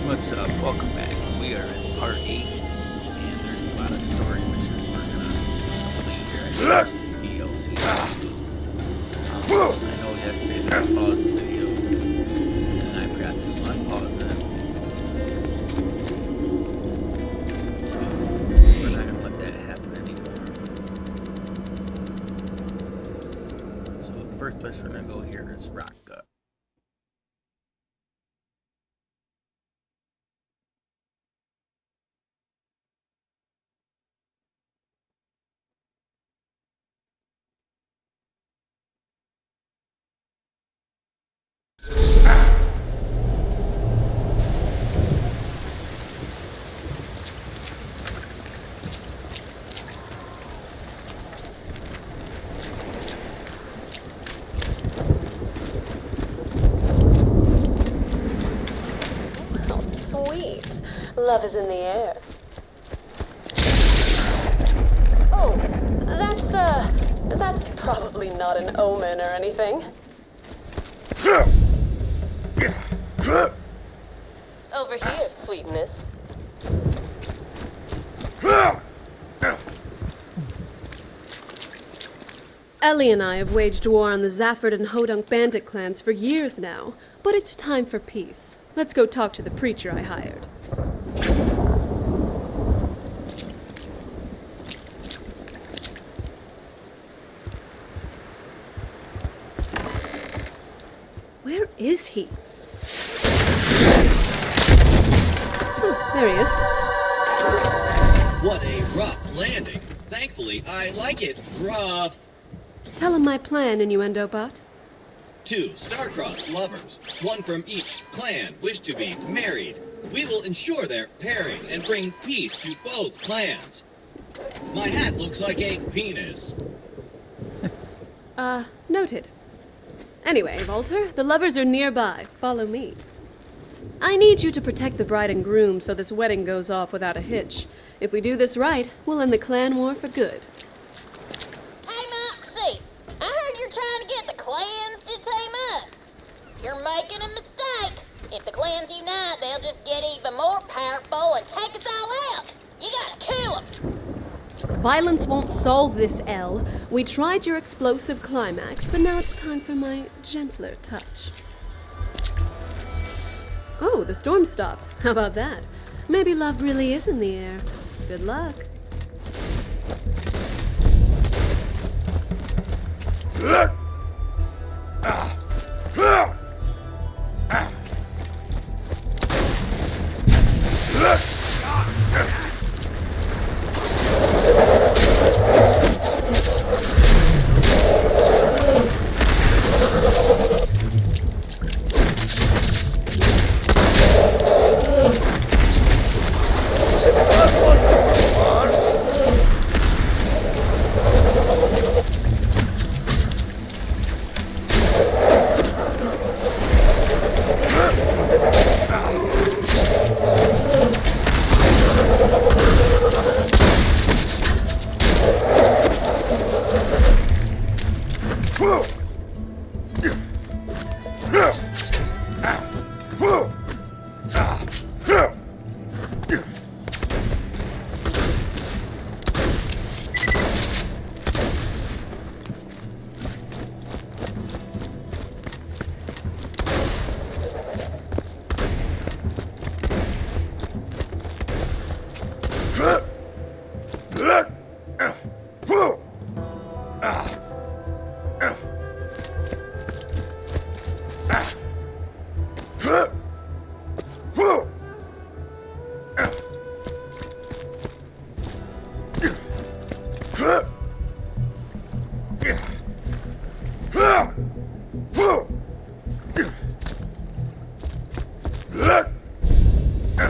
What's up? Welcome back. We are in part 8, and there's a lot of story missions we're gonna complete here. I guess DLC. I know yesterday I paused the video, and I forgot to unpause it. So, we're not gonna let that happen anymore. So, the first place we're gonna go here is Rock Gut. Sweet. Love is in the air. Oh, that's probably not an omen or anything. Over here, sweetness. Ellie and I have waged war on the Zafford and Hodunk bandit clans for years now, but it's time for peace. Let's go talk to the preacher I hired. Where is he? Oh, there he is. What a rough landing. Thankfully, I like it rough. Tell him my plan, Innuendo Bot. 2 star-crossed lovers, one from each clan, wish to be married. We will ensure their pairing and bring peace to both clans. My hat looks like a penis. Noted. Anyway, Walter, the lovers are nearby. Follow me. I need you to protect the bride and groom so this wedding goes off without a hitch. If we do this right, we'll end the clan war for good. Hey, Moxie! I heard you're trying to get the clans to team up. You're making a mistake. If the clans unite, they'll just get even more powerful and take us all out. You gotta kill them. Violence won't solve this, Elle. We tried your explosive climax, but now it's time for my gentler touch. Oh, the storm stopped. How about that? Maybe love really is in the air. Good luck.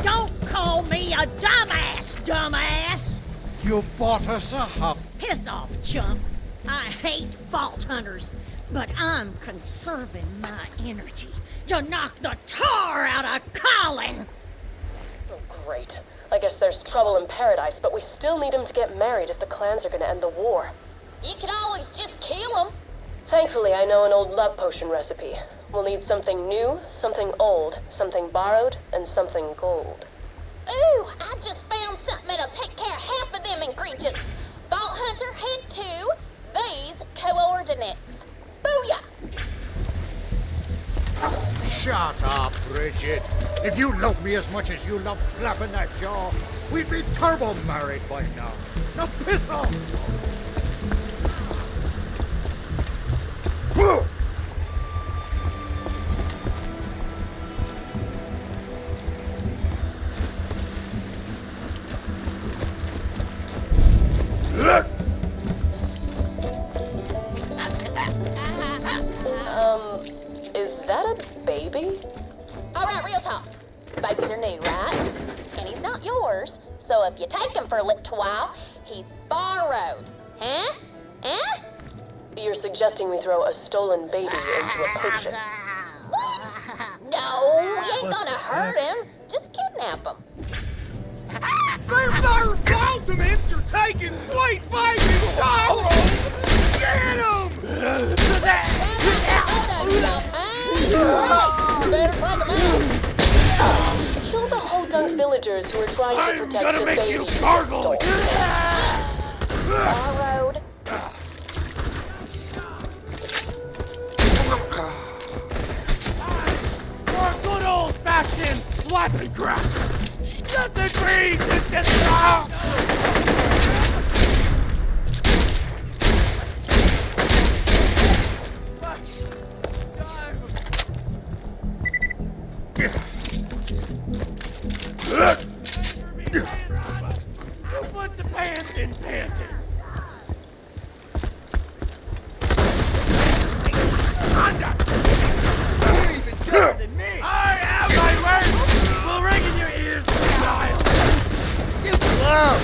Don't call me a dumbass! You bought us a hub. Piss off, chump. I hate vault hunters, but I'm conserving my energy to knock the tar out of Colin! Oh, great. I guess there's trouble in paradise, but we still need him to get married if the clans are gonna end the war. You can always just kill them. Thankfully, I know an old love potion recipe. We'll need something new, something old, something borrowed, and something gold. Ooh, I just found something that'll take care of half of them ingredients. Vault Hunter, head to these coordinates. Booyah! Shut up, Bridget. If you loved me as much as you love flapping that jaw, we'd be turbo married by now. Now piss off! Is that a baby? Alright, real talk. Babies are new, right? And he's not yours, so if you take him for a little while, he's borrowed. Huh? Huh? You're suggesting we throw a stolen baby into a potion. What? No, you ain't gonna hurt him. Just kidnap him. They're ultimates! You're taking sweet baby sorrow! Get him! Better take him out. Kill the Hodunk villagers who are trying to protect the baby you just stole. Borrowed. For good old-fashioned slappy crap! Nothing breathes in this house! You put the pants in panting. You're even better than me. I have my word. We'll ring in your ears, child. You blow.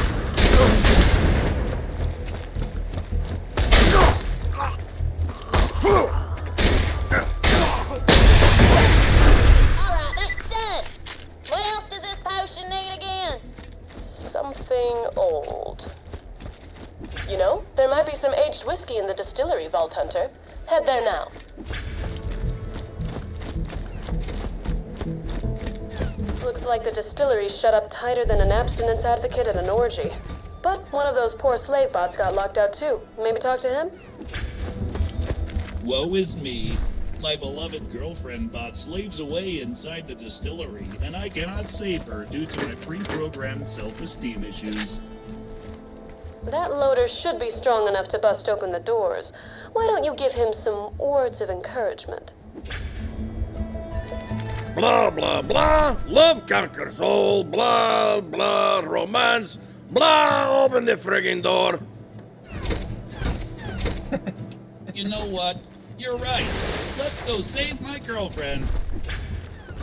Alright, that's done. What else does this potion need again? Something old. You know, there might be some aged whiskey in the distillery, Vault Hunter. Head there now. Looks like the distillery's shut up tighter than an abstinence advocate at an orgy. But one of those poor slave bots got locked out too. Maybe talk to him? Woe is me. My beloved girlfriend bot slaves away inside the distillery, and I cannot save her due to my pre-programmed self-esteem issues. That loader should be strong enough to bust open the doors. Why don't you give him some words of encouragement? Blah, blah, blah. Love conquers all. Blah, blah. Romance. Blah. Open the friggin' door. You know what? You're right. Let's go save my girlfriend.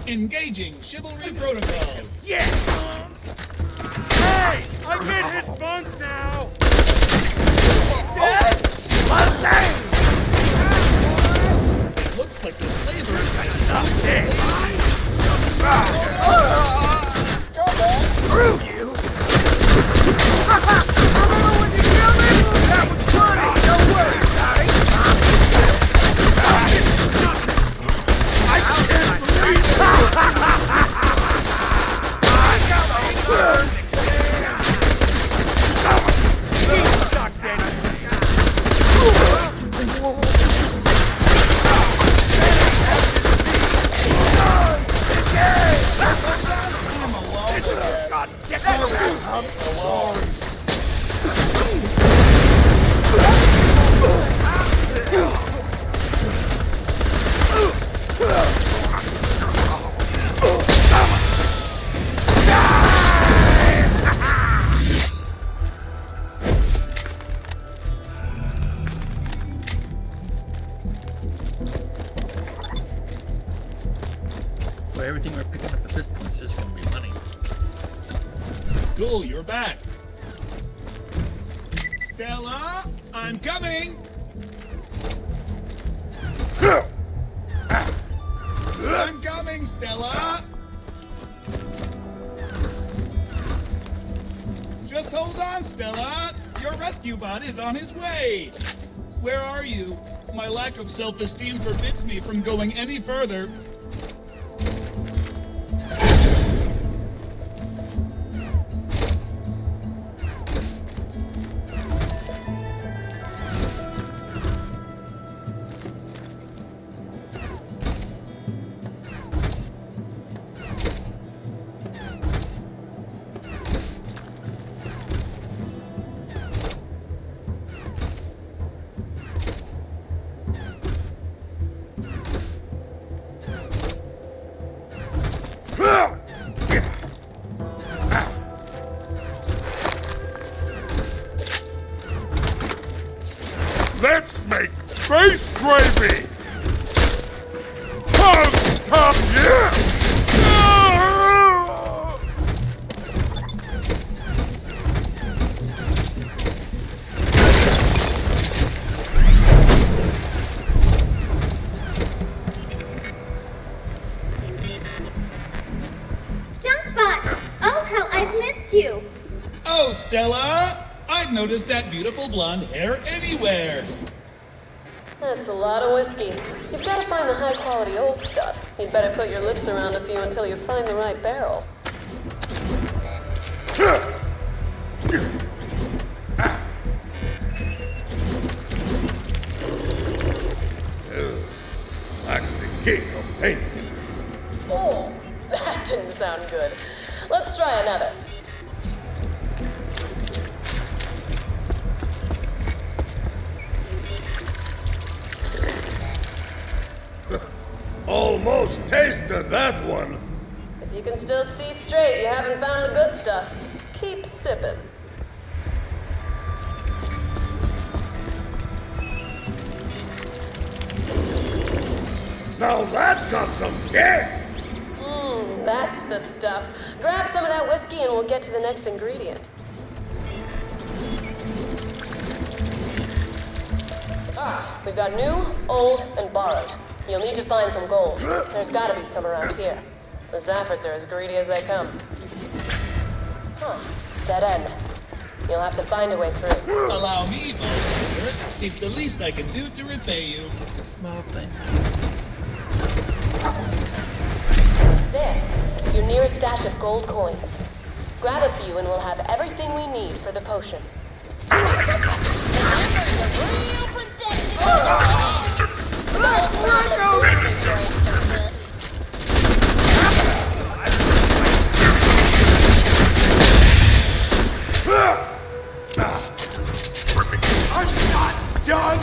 Engaging chivalry protocols. Yeah! Hey! I'm in his bunk now! Dead? Looks like the slavers have something. Screw you! Remember when you killed me? That was funny! Don't worry about it! I can't believe it! He sucks, Danny! Well, everything we're picking up at this point is just going to be money. Cool, you're back. Stella, I'm coming. I'm coming, Stella. Just hold on, Stella. Your rescue bot is on his way. Where are you? my lack of self-esteem forbids me from going any further. Let's make face gravy! Hug stop, yes! Junkbot! Oh, how I've missed you! Oh, Stella! I've noticed that beautiful blonde hair anywhere. That's a lot of whiskey. You've got to find the high-quality old stuff. You'd better put your lips around a few until you find the right barrel. That's the king of painting. Oh, that didn't sound good. Let's try another. Almost tasted that one. If you can still see straight, you haven't found the good stuff. Keep sipping. Now that's got some kick. That's the stuff. Grab some of that whiskey and we'll get to the next ingredient. Alright, we've got new, old, and borrowed. You'll need to find some gold. There's gotta be some around here. The Zaffords are as greedy as they come. Huh. Dead end. You'll have to find a way through. Allow me, Volunteer. It's the least I can do to repay you. Well, thank There. Your nearest stash of gold coins. Grab a few and we'll have everything we need for the potion. The Zaffords are real protective of their cash. The gold's probably food for stuff. I'm not done!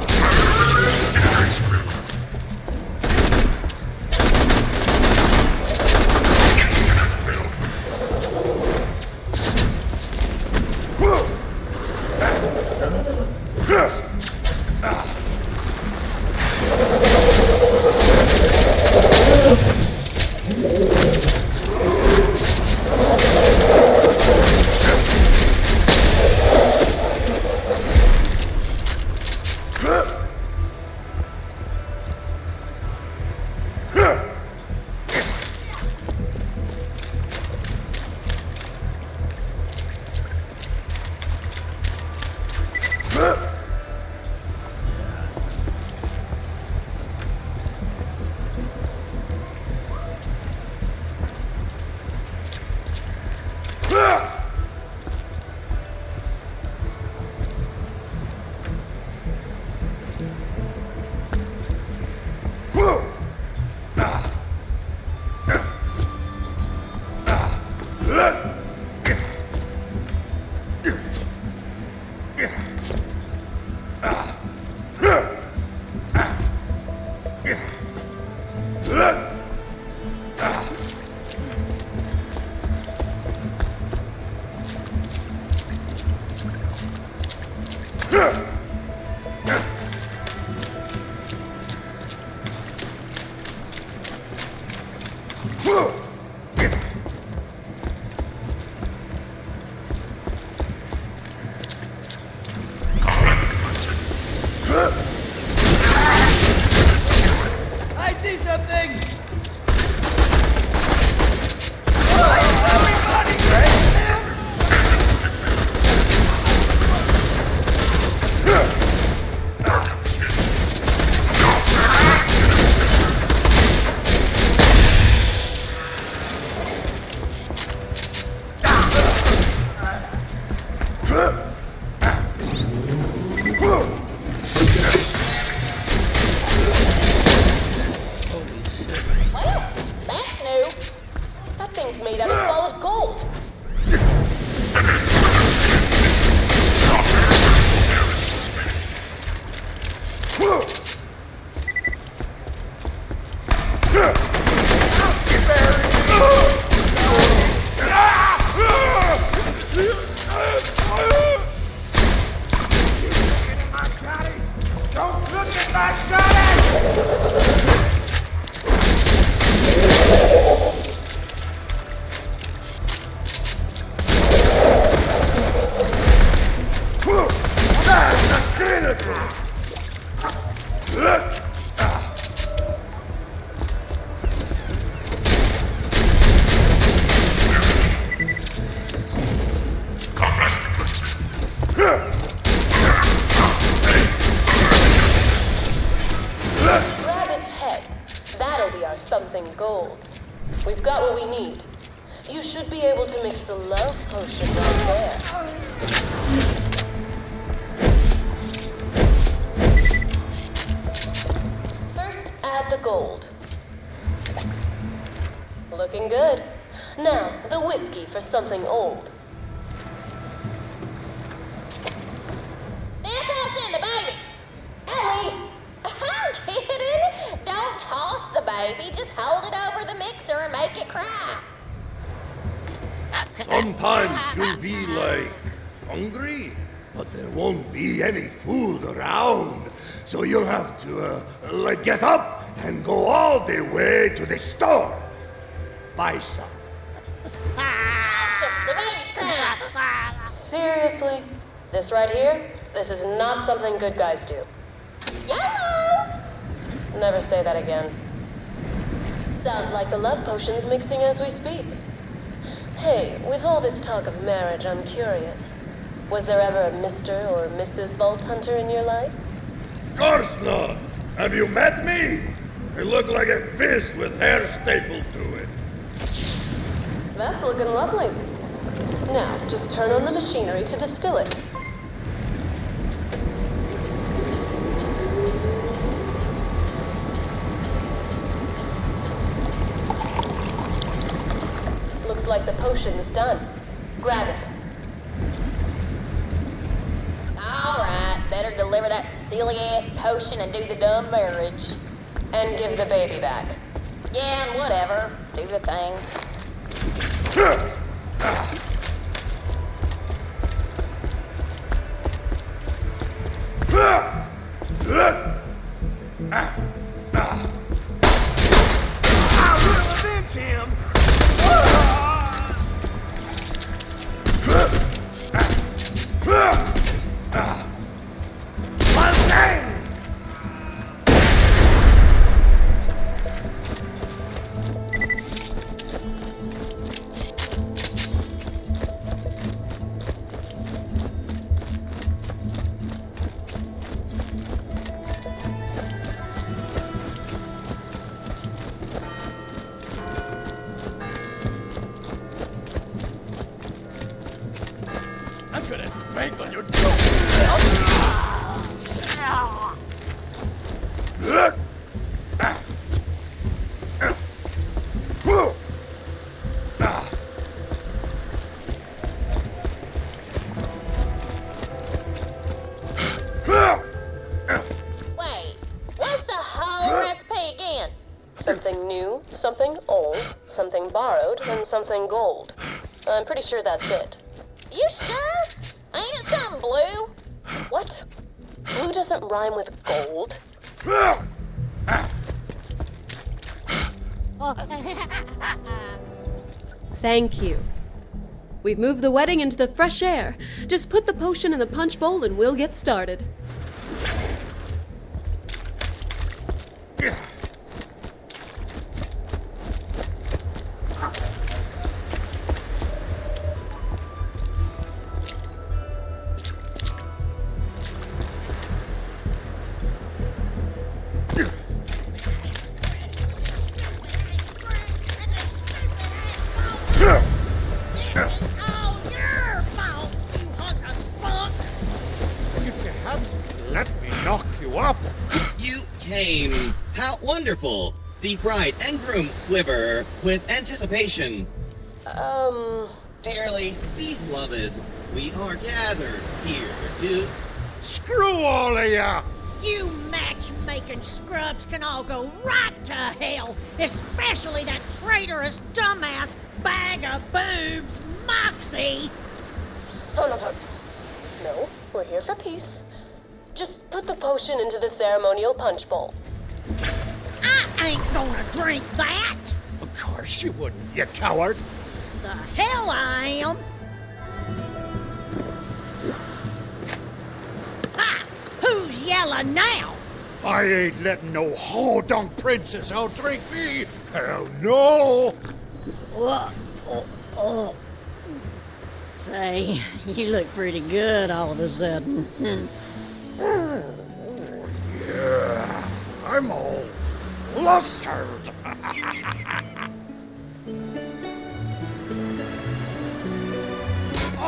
I see something! wedding's made out of solid gold. Don't look at my shotty! Grab its head. That'll be our something gold. We've got what we need. You should be able to mix the love potion right there. First, add the gold. Looking good. Now, the whiskey for something old. Now toss in the baby. Ellie! I'm kidding. Don't toss the baby. Just hold it over the mixer and make it cry. Sometimes you'll be like hungry, but there won't be any food around. So you'll have to, like, get up and go all the way to the store. Buy some. Awesome. The baby's crying. Seriously? This right here? This is not something good guys do. YOLO! Never say that again. Sounds like the love potion's mixing as we speak. Hey, with all this talk of marriage, I'm curious. Was there ever a Mr. or Mrs. Vault Hunter in your life? Of course not. Have you met me? I look like a fist with hair stapled to it. That's looking lovely. Now, just turn on the machinery to distill it. Looks like the potion's done. Grab it. All right, better deliver that silly-ass potion and do the dumb marriage. And give the baby back. Yeah, and whatever. Do the thing. I will avenge him! I'm gonna spank on your Wait, what's the whole recipe again? Something new, something old, something borrowed, and something gold. I'm pretty sure that's it. You sure? Ain't it something blue? What? Blue doesn't rhyme with gold. Thank you. We've moved the wedding into the fresh air. Just put the potion in the punch bowl and we'll get started. Oh, your fault, you hunk of spunk! If you hadn't let me knock you up, You came. How wonderful. The bride and groom quiver with anticipation. Dearly beloved, we are gathered here to... Screw all of ya! You matchmaking scrubs can all go right to hell, especially that traitorous dumbass bag of boobs, Moxie! Son of a... No, we're here for peace. Just put the potion into the ceremonial punch bowl. I ain't gonna drink that! Of course you wouldn't, you coward! The hell I am! Ha! Who's yelling now? I ain't letting no ho-dunk princess out-drink me! Hell no! Say, you look pretty good all of a sudden. Yeah, I'm all flustered.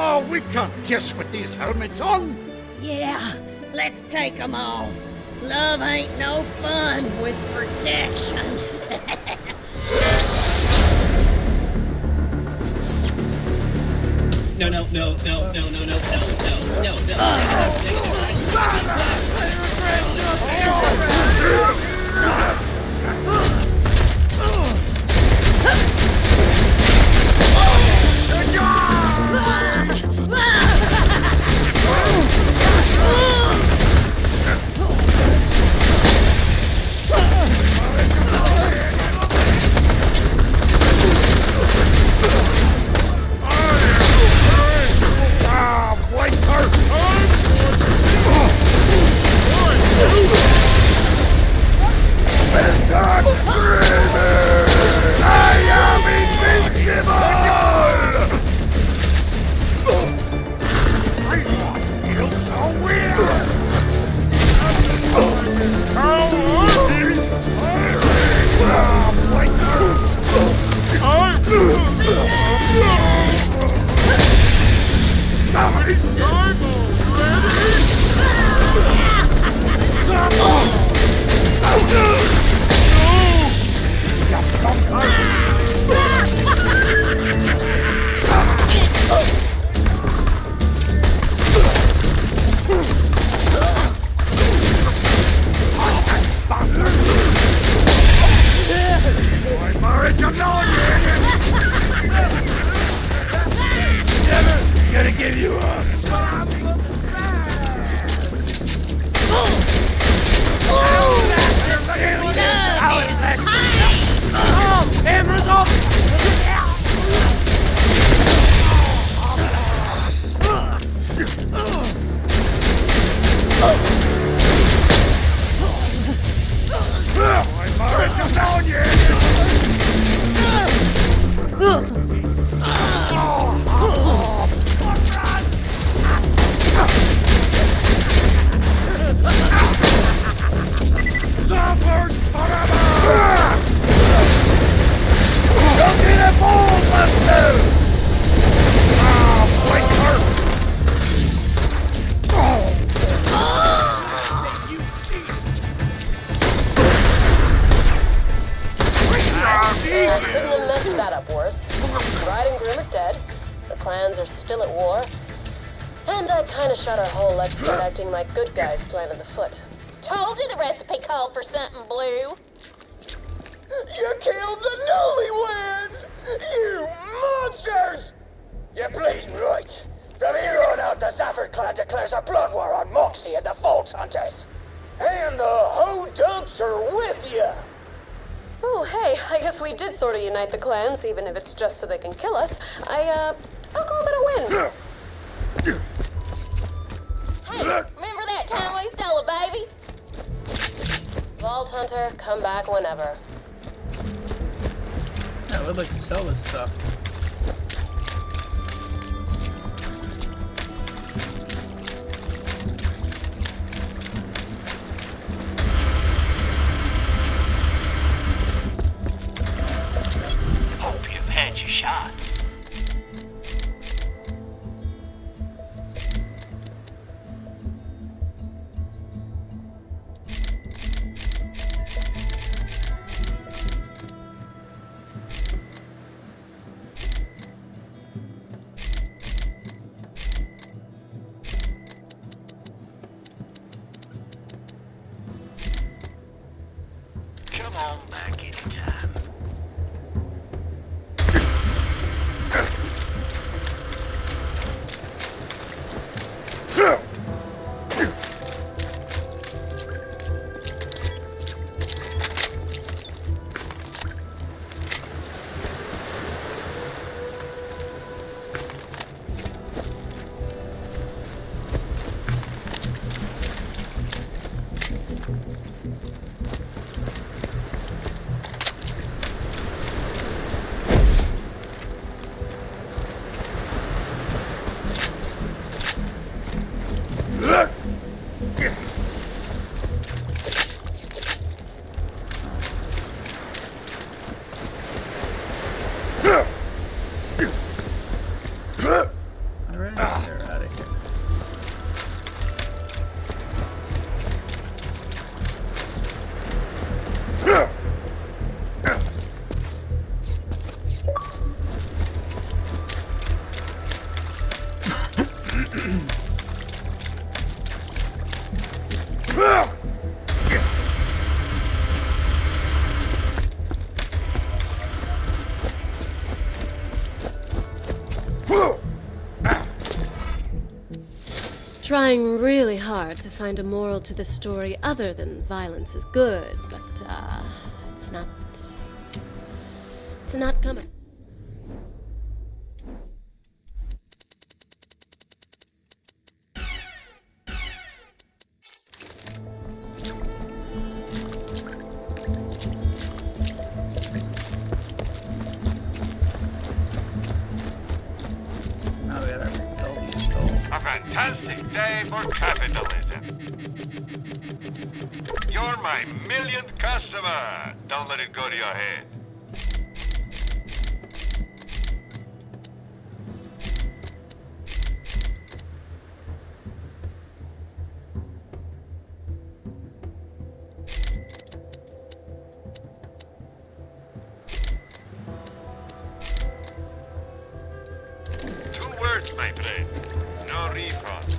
Oh, we can't kiss with these helmets on. Yeah, let's take them off. Love ain't no fun with protection. No. Couldn't have messed that up worse. Bride and groom are dead. The clans are still at war. And I kinda shot our whole let's start acting like good guys plan in the foot. Told you the recipe called for something blue. You killed the newlyweds! You monsters! You're bleeding right. From here on out, the Zafford clan declares a blood war on Moxie and the False Hunters. And the Ho-Dunks are with you! Oh, hey, I guess we did sort of unite the clans, even if it's just so they can kill us. I'll call that a win. Hey, remember that time we stole a baby? Vault Hunter, come back whenever. Yeah, we'd like to sell this stuff. Hope you've had your shots. Trying really hard to find a moral to this story other than violence is good, but, it's not coming. Now we gotta rebuild these goals. A fantastic day for capitalism. You're my millionth customer. Don't let it go to your head. Two words, my friend. No refund.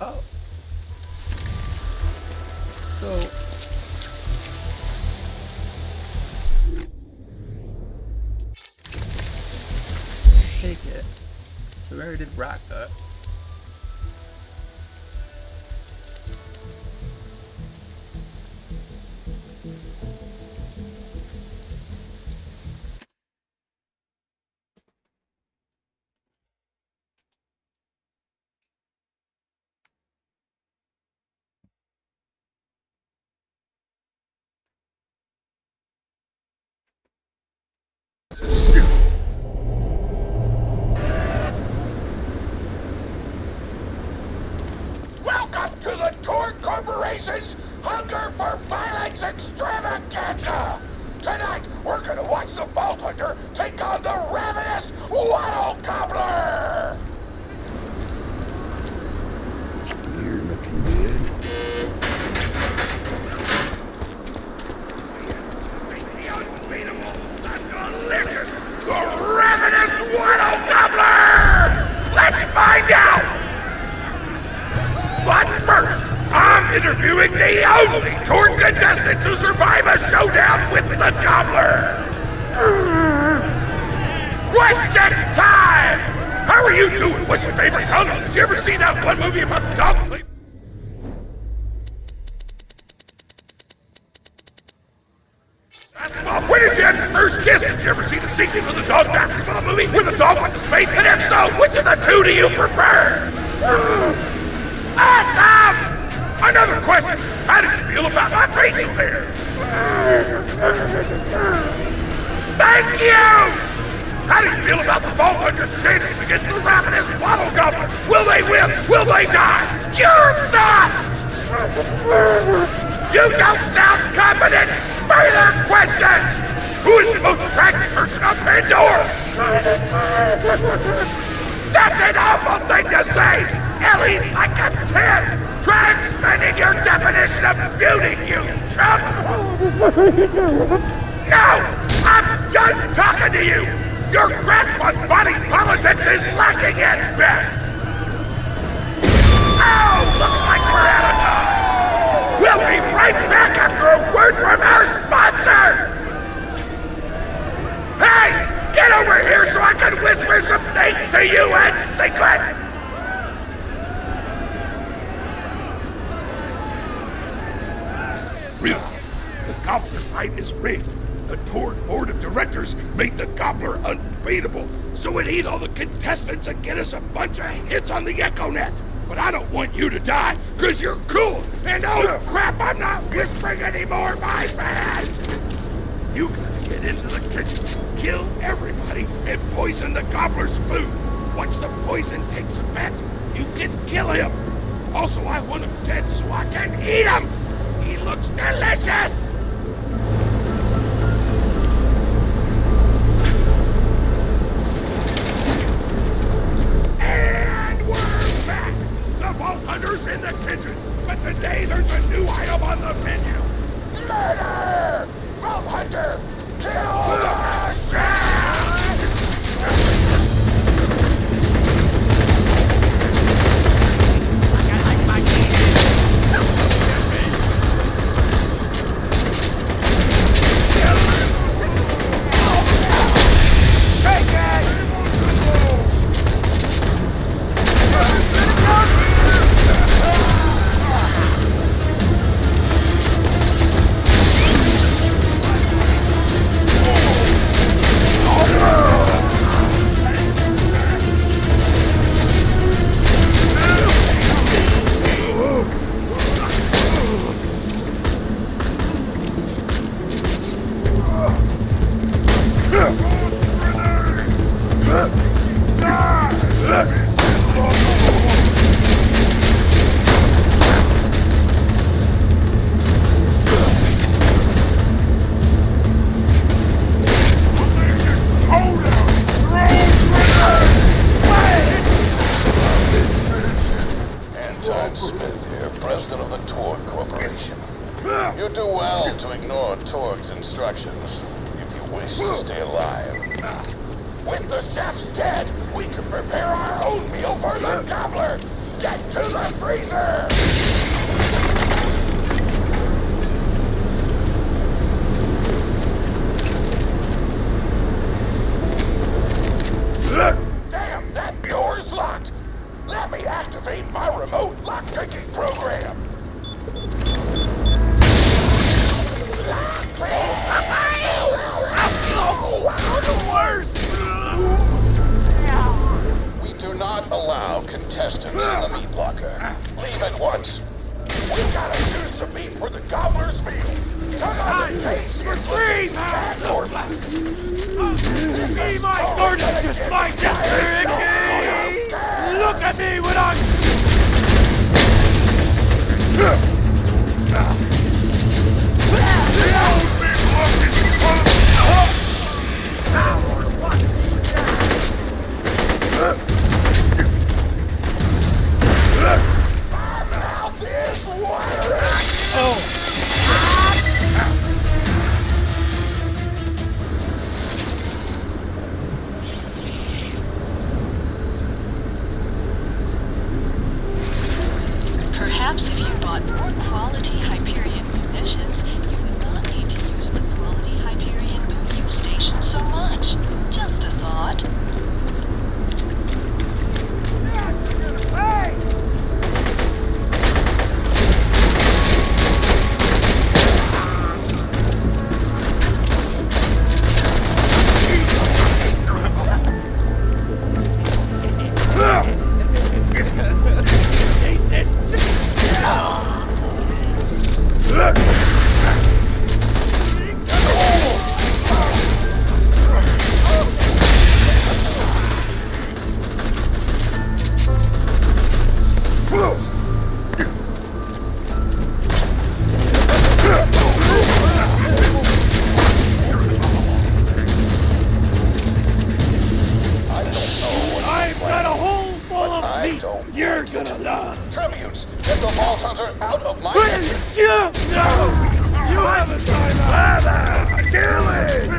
Oh. So. Take it. So we already did rock cut. Welcome to the Torque Corporation's Hunger for Violence Extravaganza! Tonight, we're gonna watch the Vault Hunter take on the ravenous Waddle Gobbler! You're looking good. Delicious, the ravenous Waddle Gobbler! Let's find out! But first, I'm interviewing the only Torque contestant to survive a showdown with the Gobbler! Question time! How are you doing? What's your favorite color? Did you ever see that one movie about the dog? Basketball. When did you have your first kiss? Did you ever see the sequel to the dog basketball movie where the dog went to space? And if so, which of the two do you prefer? Awesome! Another question. How did you feel about my facial hair? Thank you! How do you feel about the Vault Hunter's chances against the ravenous Waddle Gobbler? Will they win? Will they die? Your thoughts! You don't sound confident! Further questions! Who is the most attractive person on Pandora? That's an awful thing to say! Ellie's like a 10! Try expanding your definition of beauty, you chump! No! I'm done talking to you! Your grasp on body politics is lacking at best! Oh, looks like we're out of time! We'll be right back after a word from our sponsor! Hey! Get over here so I can whisper some things to you in secret! Really? The Gobbler fight is rigged. The Torque Board of Directors made the Gobbler unbeatable, so it'd eat all the contestants and get us a bunch of hits on the EchoNet. But I don't want you to die, because you're cool, and oh crap, I'm not whispering anymore, my man! You gotta get into the kitchen, kill everybody, It poisoned the gobbler's food. Once the poison takes effect, you can kill him. Also, I want him dead so I can eat him. He looks delicious. And we're back. The Vault Hunter's in the kitchen, but today there's a new item on the menu. Murder! Vault Hunter! Kill the chef! You do well to ignore Torg's instructions if you wish to stay alive. With the chef's dead, we can prepare our own meal for the gobbler! Get to the freezer! Damn, that door's locked! Let me activate my remote lock-picking program! We do not allow contestants in the meat locker. Leave at once. We gotta choose some meat for the gobbler's meal. Turn on the tastiest looking scab corpses. This is my totally garden gonna just get my me destiny! Look at me when I'm... My mouth is watering! Perhaps if you bought more quality Hyperion munitions, you would not need to use the quality Hyperion munition station so much. Just a thought. Hey! Taste it! I've got a hole full of meat you're gonna love! Tributes, get the Vault Hunter out of my Wait! kitchen. No! You have a timeout! Kill it!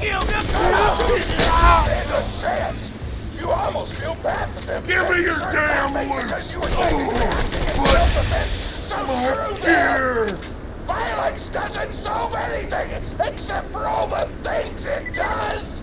Kill them! Those dudes didn't stand a chance! You almost feel bad for them. Give me your damn loot! Because you were technically acting in self-defense, so screw them! Violence doesn't solve anything except for all the things it does!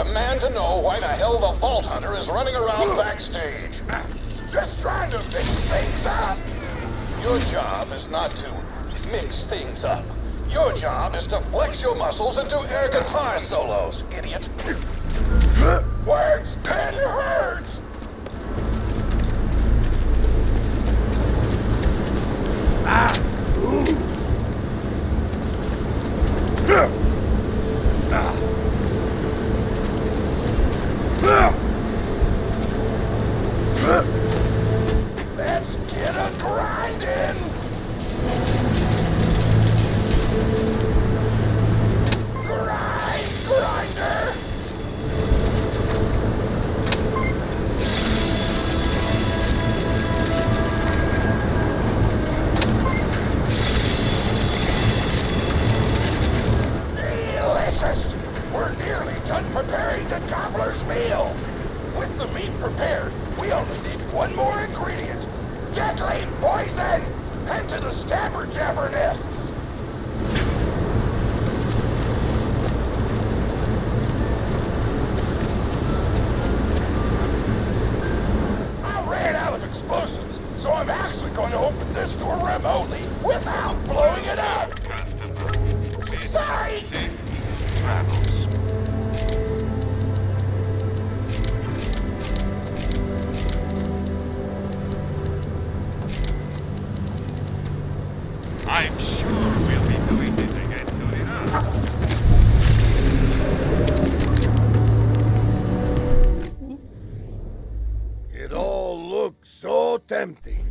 demand to know why the hell the Vault Hunter is running around backstage. Just trying to mix things up. Your job is not to mix things up. Your job is to flex your muscles and do air guitar solos, idiot. Words can hurt. Let's get a grindin'. Grinder. Delicious! We're nearly done preparing the gobbler's meal. With the meat prepared, we only need one more ingredient. Deadly poison! Head to the stabber jabber nests. I ran out of explosives, so I'm actually going to open this door remotely without blowing it up. Psych! I'm sure we'll be doing this again soon enough. It all looks so tempting.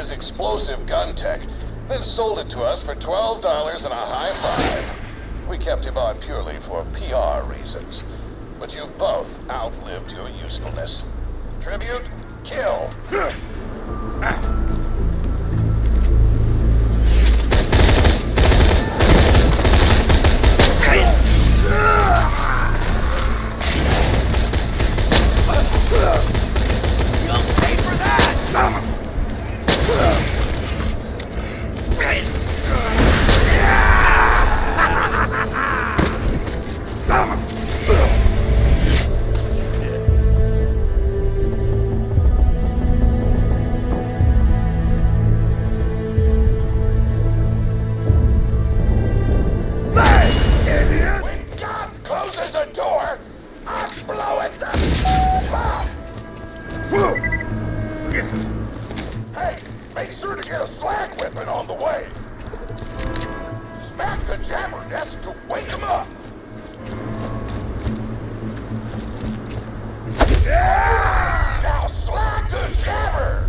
his explosive gun tech, then sold it to us for $12 and a high five. We kept him on purely for PR reasons. But you both outlived your usefulness. Tribute, kill. You'll pay for that! When God closes a door, I blow it the f up! Hey, make sure to get a slag whipping on the way. Smack the jabber nest to wake him up. Yeah! Now slag the jabber!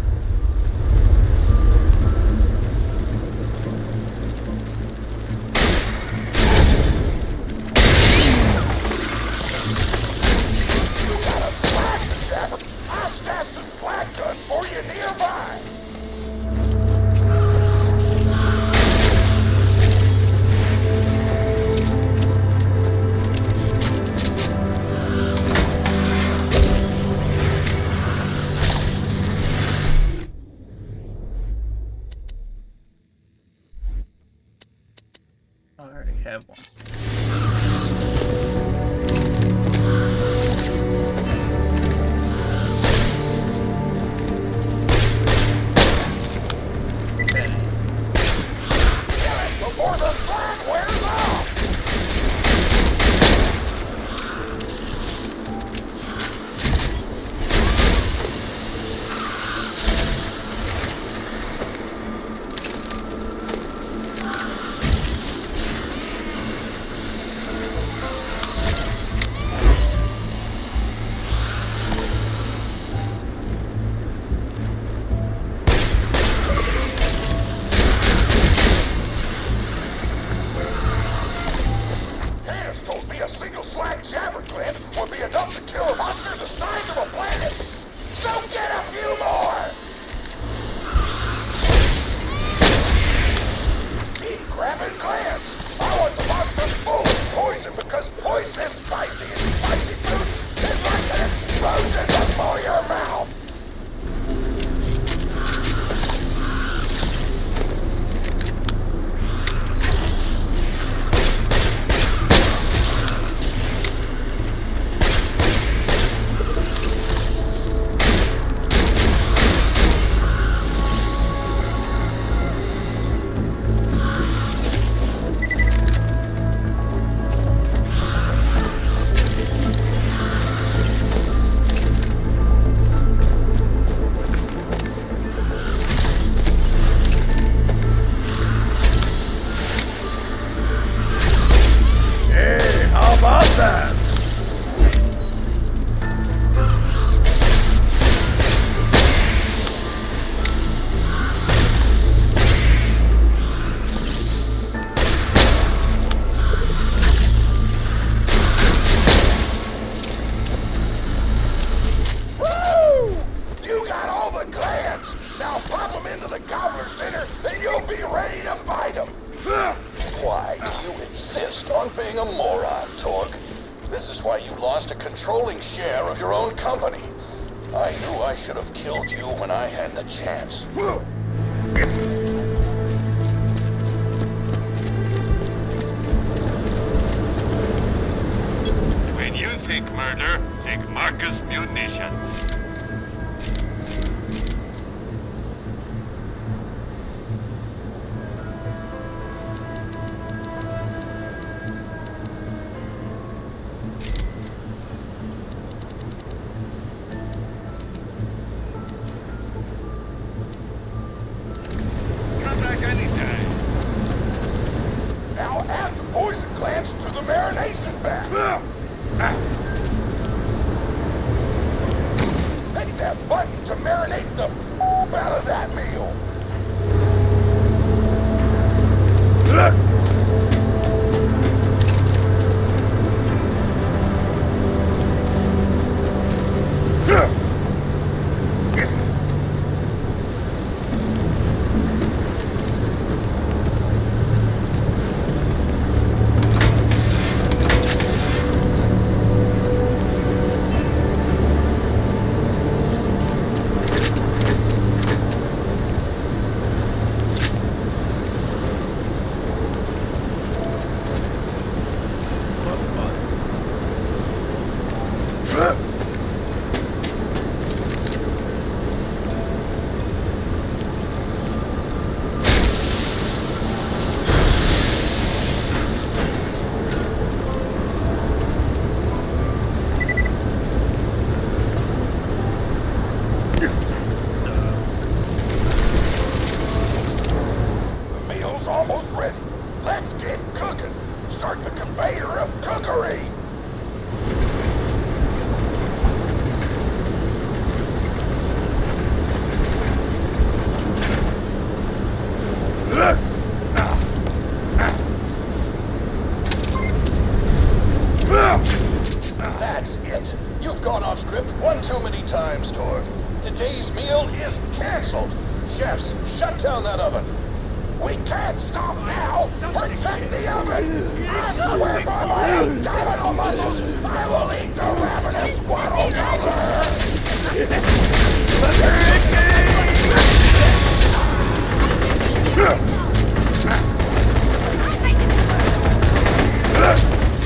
You gotta slag the jabber. I stashed a slag gun for you nearby. once told me a single slag jabber gland would be enough to kill a monster the size of a planet. So get a few more! Keep grabbing glands. I want the monster full of poison because poison is spicy and spicy food is like an explosion before your mouth. Why do you insist on being a moron, Torg? This is why you lost a controlling share of your own company. I knew I should have killed you when I had the chance. When you think murder, think Marcus Munitions. Now add the poison glands to the marination vat. Hit that button to marinate the out of that meal. Almost ready. Let's get cooking. Start the conveyor of cookery. That's it. You've gone off script one too many times, Torg. Today's meal is canceled. Chefs, shut down that oven. We can't stop now! Protect the oven! I swear by my abdominal muscles, I will eat the ravenous waddle gobbler!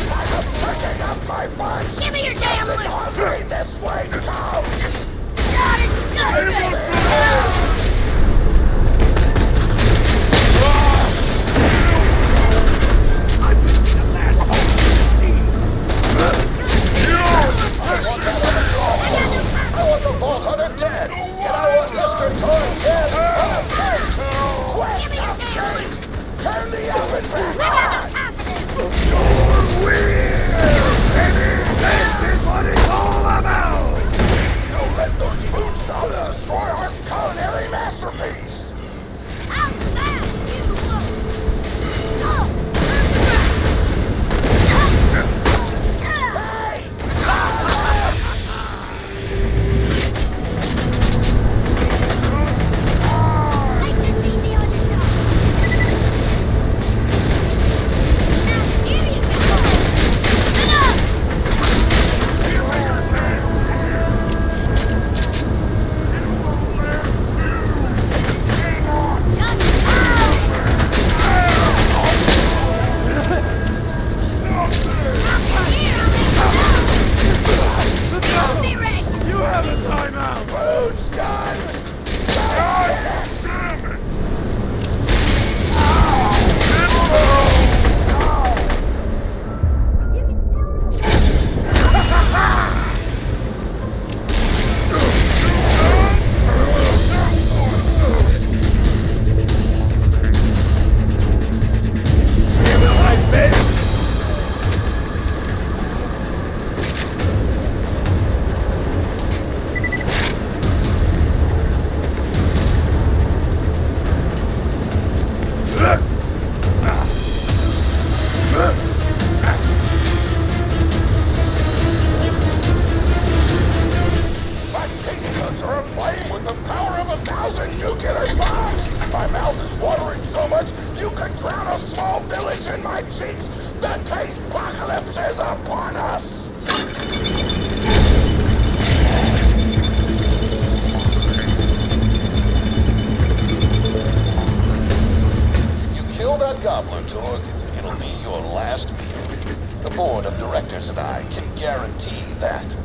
I'm picking up my buns! Give me your damn Something hungry this way comes! God, it's disgusting! I want the Vault Hunter dead, and I want Mr. Torg's head on a plate! Quest update! Turn the oven back on! You're weird! Baby, this is what it's all about! Don't let those food snobs destroy our cheeks. The taste apocalypse is upon us. You kill that gobbler, Torg, it'll be your last meal. The board of directors and I can guarantee that.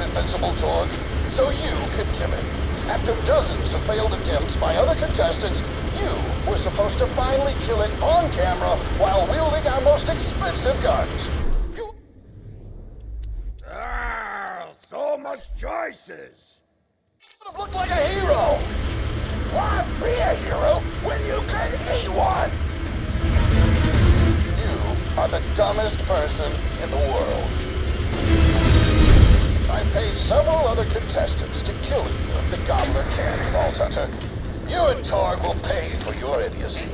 Invincible, Torg, so you could kill him. After dozens of failed attempts by other contestants, you were supposed to finally kill it on camera while wielding our most expensive guns. So much choices. Would have looked like a hero. Why be a hero when you can eat one? You are the dumbest person in the world. I paid several other contestants to kill you if the gobbler can, Vault Hunter. You and Torg will pay for your idiocy.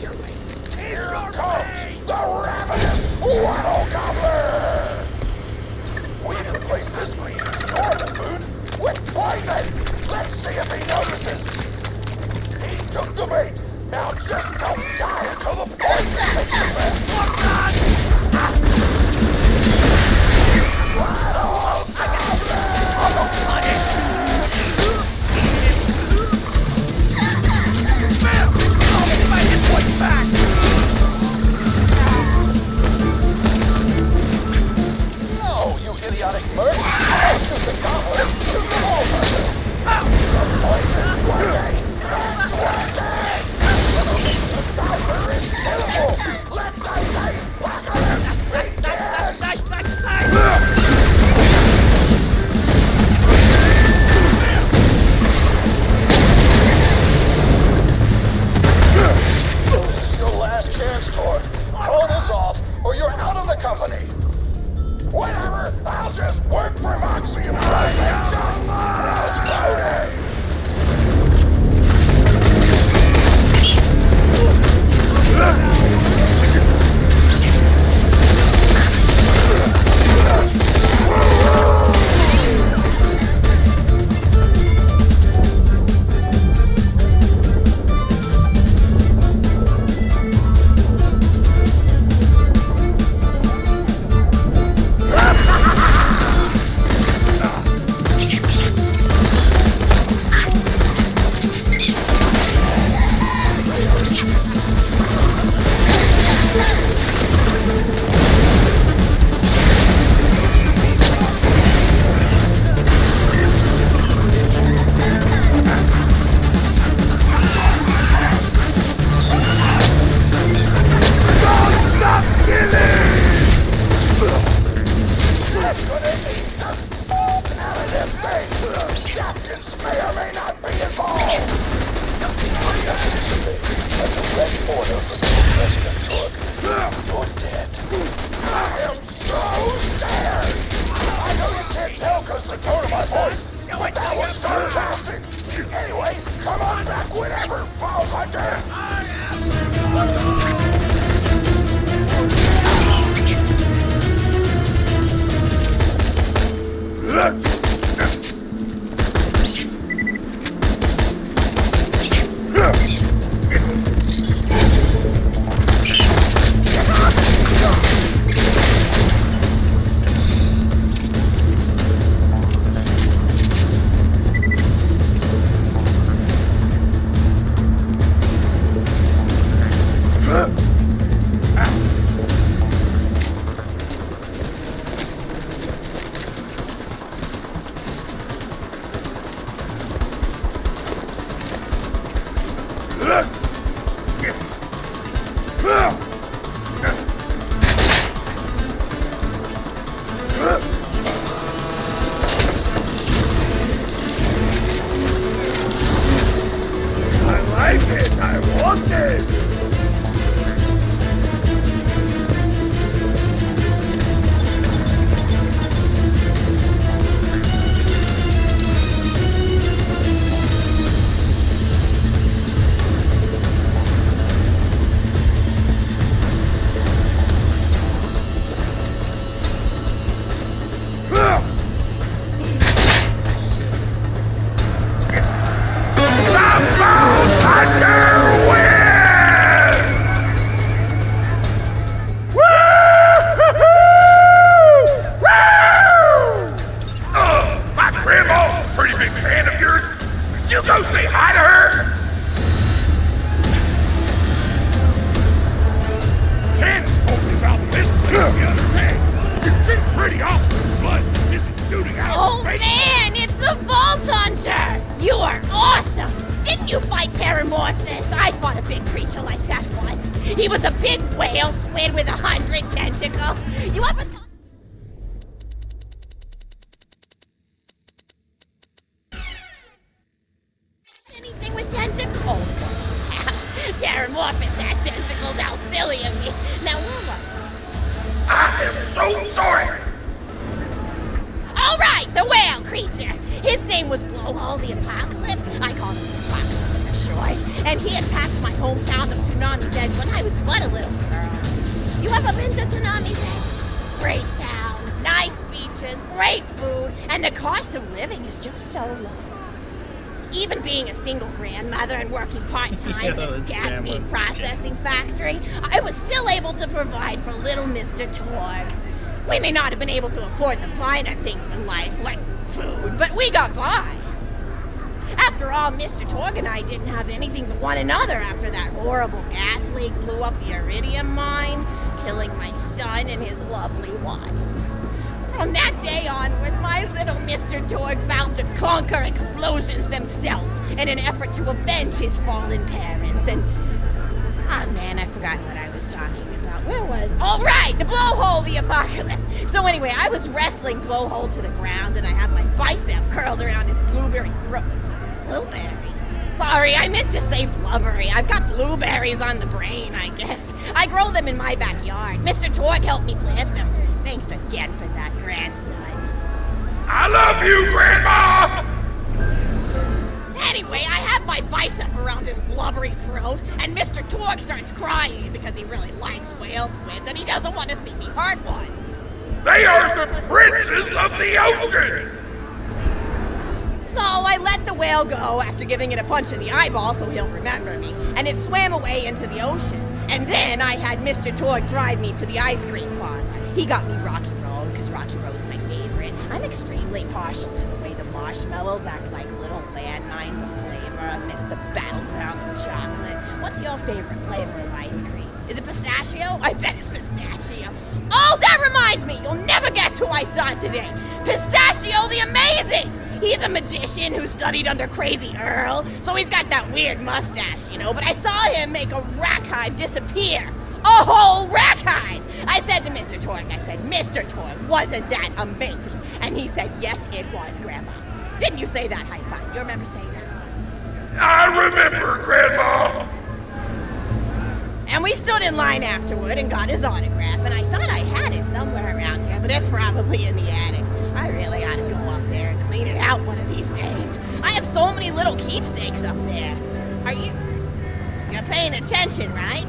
Here comes the ravenous Waddle Gobbler! We replace this creature's normal food with poison! Let's see if he notices! He took the bait! Now just don't die until the poison takes effect! Waddle Gobbler! No, you idiotic merch! Don't shoot the gobbler! Shoot the Vault Hunter! The poison's working! It's working! The gobbler is killable! Let the taste apocalypse begin! This is your last chance, Torg. Call this off, or you're out of the company. Whatever! I'll just work for Moxie and blow things up! You fight Terramorphous. I fought a big creature like that once. He was a big whale squid with 100 tentacles. You ever thought... anything with tentacles? Oh, of course you have. Terramorphous had tentacles. How silly of me. Now, where was I am so sorry! all right, the whale creature. His name was Blowhole the Apocalypse. I called him the Apocalypse for short. And he attacked my hometown of Tsunami's Edge when I was but a little girl. You ever been to Tsunami's Edge? Great town, nice beaches, great food, and the cost of living is just so low. Even being a single grandmother and working part-time in a scat meat processing factory, I was still able to provide for little Mr. Torg. We may not have been able to afford the finer things in life, like food, but we got by. After all, Mr. Torg and I didn't have anything but one another after that horrible gas leak blew up the iridium mine, killing my son and his lovely wife. From that day onward, my little Mr. Torg vowed to conquer explosions themselves in an effort to avenge his fallen parents, and... oh man, I forgot what I was talking about. Where was... all right, the Blowhole the Apocalypse. So anyway, I was wrestling Blowhole to the ground, and I had my bicep curled around his blueberry throat. Blueberry? Sorry, I meant to say blubbery. I've got blueberries on the brain, I guess. I grow them in my backyard. Mr. Torg helped me plant them. Thanks again for that, grandson. I love you, Grandma! Anyway, I have my bicep around his blubbery throat, and Mr. Torg starts crying because he really likes whale squids and he doesn't want to see me hurt one. They are the princes of the ocean! So I let the whale go after giving it a punch in the eyeball so he'll remember me, and it swam away into the ocean. And then I had Mr. Torg drive me to the ice cream parlor. He got me Rocky Road, because Rocky Road's my favorite. I'm extremely partial to the way the marshmallows act like little landmines of flavor amidst the battleground of chocolate. What's your favorite flavor of ice cream? Is it pistachio? I bet it's pistachio. Oh, that reminds me! You'll never guess who I saw today! Pistachio the Amazing! He's a magician who studied under Crazy Earl, so he's got that weird mustache, you know, but I saw him make a rack hive disappear. A whole rack hive! I said to Mr. Torg, Mr. Torg, wasn't that amazing? And he said, yes, it was, Grandma. Didn't you say that, high five? You remember saying that? I remember, Grandma! And we stood in line afterward and got his autograph, and I thought I had it somewhere around here, but it's probably in the attic. I really ought to go up there and clean it out one of these days. I have so many little keepsakes up there. You're paying attention, right?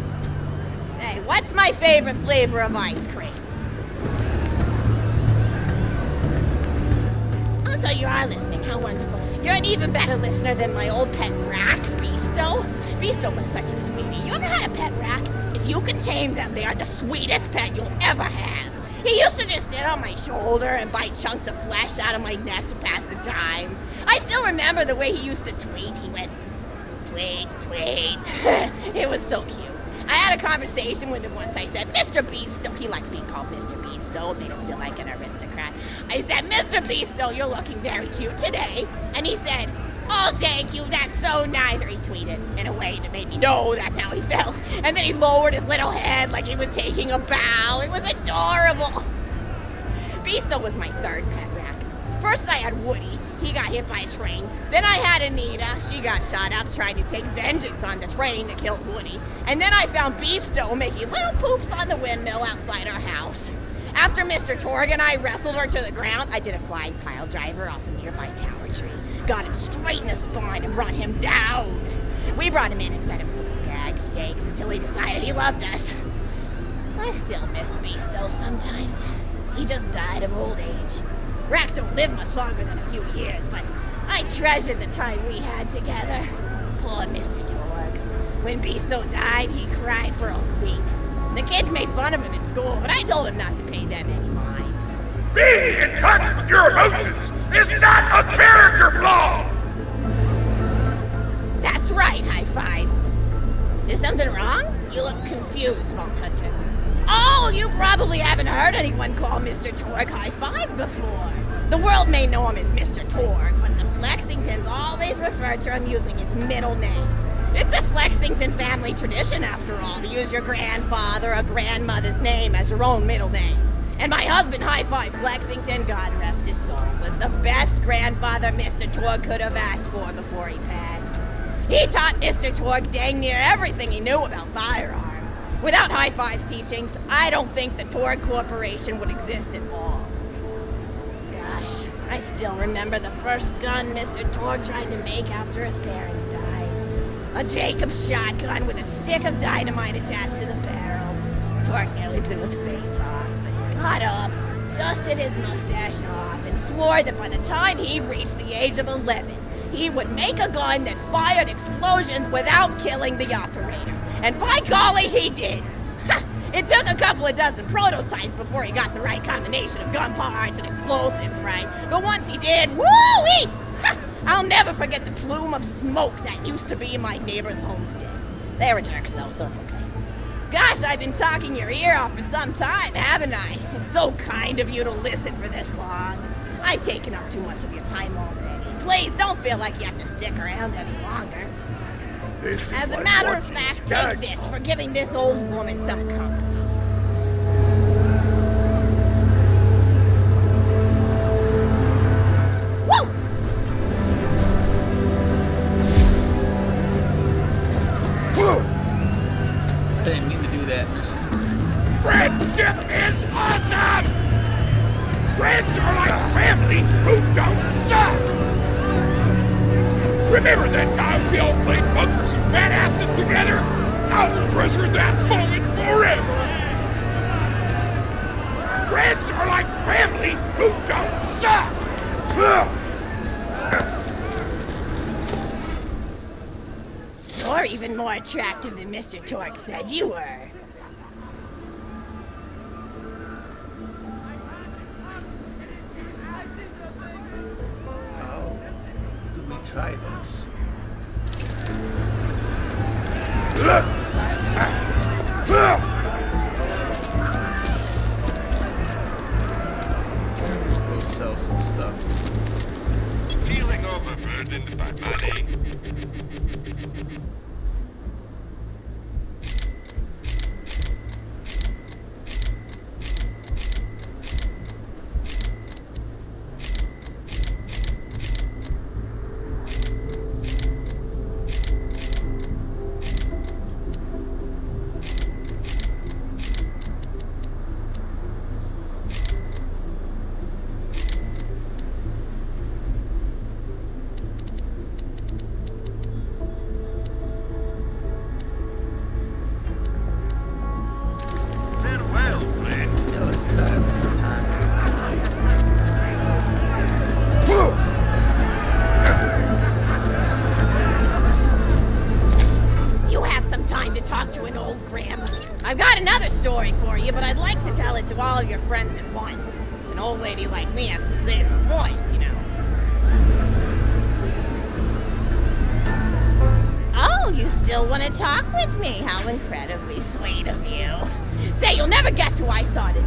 Say, what's my favorite flavor of ice cream? Oh, so you are listening. How wonderful. You're an even better listener than my old pet rack, Beasto. Beasto was such a sweetie. You ever had a pet rack? If you can tame them, they are the sweetest pet you'll ever have. He used to just sit on my shoulder and bite chunks of flesh out of my neck to pass the time. I still remember the way he used to tweet. He went, tweet, tweet. It was so cute. I had a conversation with him once. I said, Mr. Beasto. He liked being called Mr. Beasto. It made him feel like an aristocrat. I said, Mr. Beasto, you're looking very cute today. And he said, oh, thank you, that's so nice. Or he tweeted in a way that made me know that's how he felt. And then he lowered his little head like he was taking a bow. It was adorable. Beasto was my third pet rack. First I had Woody. He got hit by a train. Then I had Anita. She got shot up trying to take vengeance on the train that killed Woody. And then I found Beasto making little poops on the windmill outside our house. After Mr. Torg and I wrestled her to the ground, I did a flying pile driver off a nearby tower tree. Got him straight in the spine and brought him down. We brought him in and fed him some skag steaks until he decided he loved us. I still miss Beasto sometimes. He just died of old age. Racks don't live much longer than a few years, but I treasured the time we had together. Poor Mr. Torg. When Beasto died, he cried for a week. The kids made fun of him at school, but I told him not to pay them any mind. Being in touch with your emotions is not a character flaw! That's right, high five. Is something wrong? You look confused, Vault Hunter. Oh, you probably haven't heard anyone call Mr. Torg high five before. The world may know him as Mr. Torg, but the Flexington's always referred to him using his middle name. It's a Flexington family tradition, after all, to use your grandfather or grandmother's name as your own middle name. And my husband, High Five Flexington, God rest his soul, was the best grandfather Mr. Torg could have asked for before he passed. He taught Mr. Torg dang near everything he knew about firearms. Without High Five's teachings, I don't think the Torg Corporation would exist at all. Gosh, I still remember the first gun Mr. Torg tried to make after his parents died. A Jacobs shotgun with a stick of dynamite attached to the barrel. Torg nearly blew his face off, but he got up, dusted his mustache off, and swore that by the time he reached the age of 11, he would make a gun that fired explosions without killing the operator. And by golly, he did! It took a couple of dozen prototypes before he got the right combination of gun parts and explosives right. But once he did, woo-wee! I'll never forget the plume of smoke that used to be in my neighbor's homestead. They were jerks though, so it's okay. Gosh, I've been talking your ear off for some time, haven't I? It's so kind of you to listen for this long. I've taken up too much of your time already. Please don't feel like you have to stick around any longer. As a matter of fact, take this for giving this old woman some company. Woo! I didn't mean to do that, mission. Friendship is awesome! Friends are like family who don't suck! Remember that time we all played bunkers and badasses together? I'll treasure that moment forever! Friends are like family who don't suck! You're even more attractive than Mr. Torg said you were. How do we try this? Let's go sell some stuff. Feeling overburdened by money? I've got another story for you, but I'd like to tell it to all of your friends at once. An old lady like me has to save her voice, you know. Oh, you still want to talk with me? How incredibly sweet of you. Say, you'll never guess who I saw today.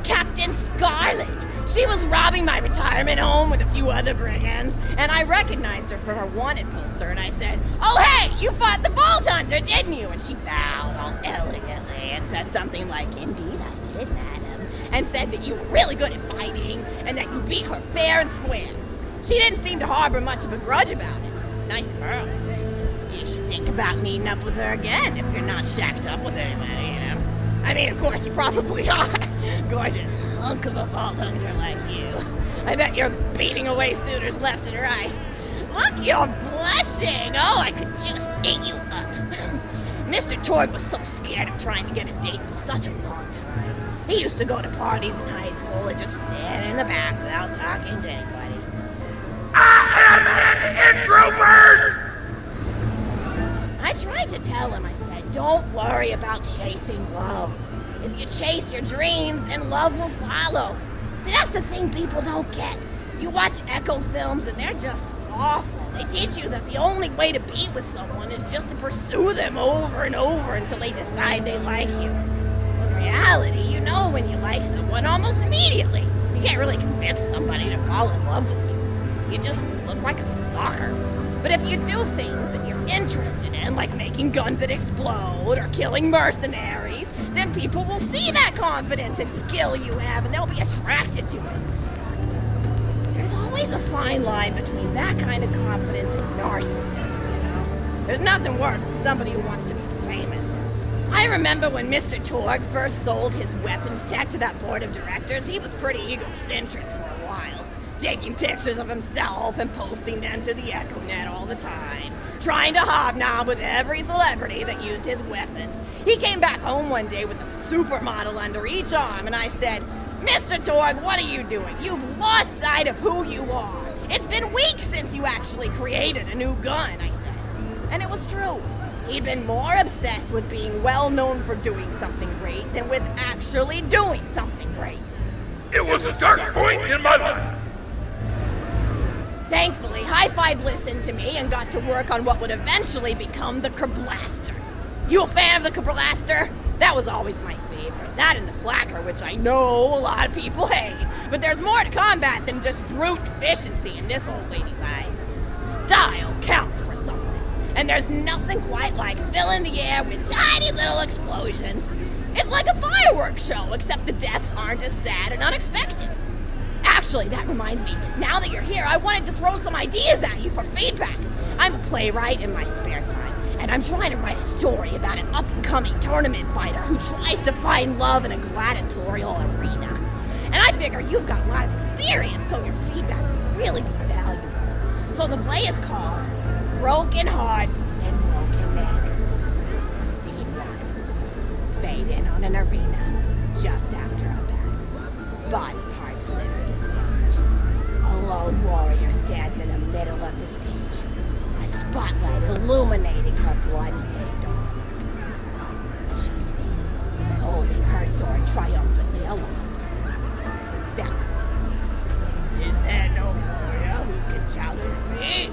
Captain Scarlet. She was robbing my retirement home with a few other brigands, and I recognized her from her wanted poster, and I said, "Oh, hey, you fought the Vault Hunter, didn't you?" And she bowed all elegantly and said something like, "Indeed I did, madam," and said that you were really good at fighting, and that you beat her fair and square. She didn't seem to harbor much of a grudge about it. Nice girl. You should think about meeting up with her again if you're not shacked up with anybody, you know. I mean, of course, you probably are. Gorgeous hunk of a Vault Hunter like you. I bet you're beating away suitors left and right. Look, you're blushing. Oh, I could just eat you up. Mr. Torg was so scared of trying to get a date for such a long time. He used to go to parties in high school and just stand in the back without talking to anybody. I am an introvert! I tried to tell him, I said, don't worry about chasing love. If you chase your dreams, then love will follow. See, that's the thing people don't get. You watch Echo films and they're just awful. They teach you that the only way to be with someone is just to pursue them over and over until they decide they like you. In reality, you know when you like someone almost immediately. You can't really convince somebody to fall in love with you. You just look look like a stalker. But if you do things that you're interested in, like making guns that explode or killing mercenaries, then people will see that confidence and skill you have and they'll be attracted to it. There's always a fine line between that kind of confidence and narcissism, you know? There's nothing worse than somebody who wants to be famous. I remember when Mr. Torg first sold his weapons tech to that board of directors, he was pretty egocentric for a while, taking pictures of himself and posting them to the EchoNet all the time, trying to hobnob with every celebrity that used his weapons. He came back home one day with a supermodel under each arm, and I said, Mr. Torg, what are you doing? You've lost sight of who you are. It's been weeks since you actually created a new gun, I said. And it was true. He'd been more obsessed with being well known for doing something great than with actually doing something great. It was a dark point in my life. Thankfully, High Five listened to me and got to work on what would eventually become the Kerblaster. You a fan of the Kerblaster? That was always my favorite. That and the Flacker, which I know a lot of people hate. But there's more to combat than just brute efficiency in this old lady's eyes. Style counts for something. And there's nothing quite like filling the air with tiny little explosions. It's like a fireworks show, except the deaths aren't as sad and unexpected. Actually, that reminds me, now that you're here, I wanted to throw some ideas at you for feedback. I'm a playwright in my spare time, and I'm trying to write a story about an up-and-coming tournament fighter who tries to find love in a gladiatorial arena. And I figure you've got a lot of experience, so your feedback could really be valuable. So the play is called Broken Hearts and Broken Necks. Scene 1. Fade in on an arena just after a battle. Body parts litter the stage. A lone warrior stands in the middle of the stage. A spotlight illuminating her blood-stained arm. She stands, holding her sword triumphantly aloft. Valkyrie. Is there no warrior who can challenge me?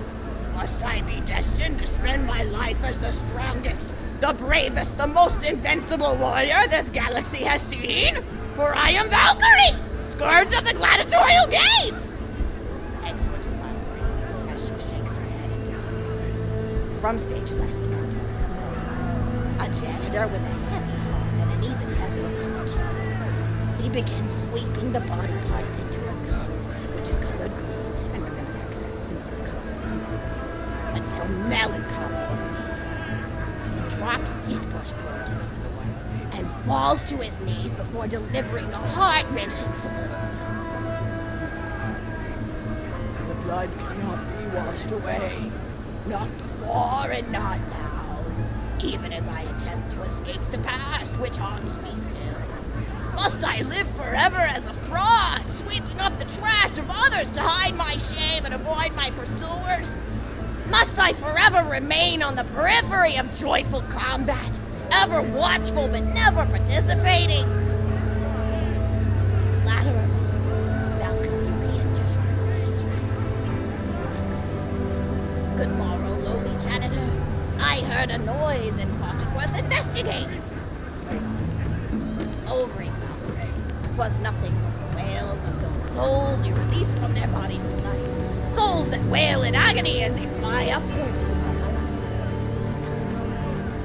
Must I be destined to spend my life as the strongest, the bravest, the most invincible warrior this galaxy has seen? For I am Valkyrie, scourge of the gladiatorial games! Excellent Valkyrie, as she shakes her head in despair. From stage left, enter a janitor with a heavy heart and an even heavier conscience. He begins sweeping the body parts into a bin, which is colored green, and remember that because that's a symbol of color, until melancholy overtakes him. He drops his push probe to the floor and falls to his knees before delivering a heart-wrenching soliloquy. The blood cannot be washed away. Not before and not now. Even as I attempt to escape the past, which haunts me still. Must I live forever as a fraud, sweeping up the trash of others to hide my shame and avoid my pursuers? Must I forever remain on the periphery of joyful combat, ever watchful but never participating? The clatter of Valkyrie re-enters the stage right. Good morrow, lowly janitor. I heard a noise and thought it worth investigating. Oh, great Valkyrie, 'twas nothing but the wails of those souls you released from their bodies tonight. Souls that wail in agony as they fly upward to Valhalla.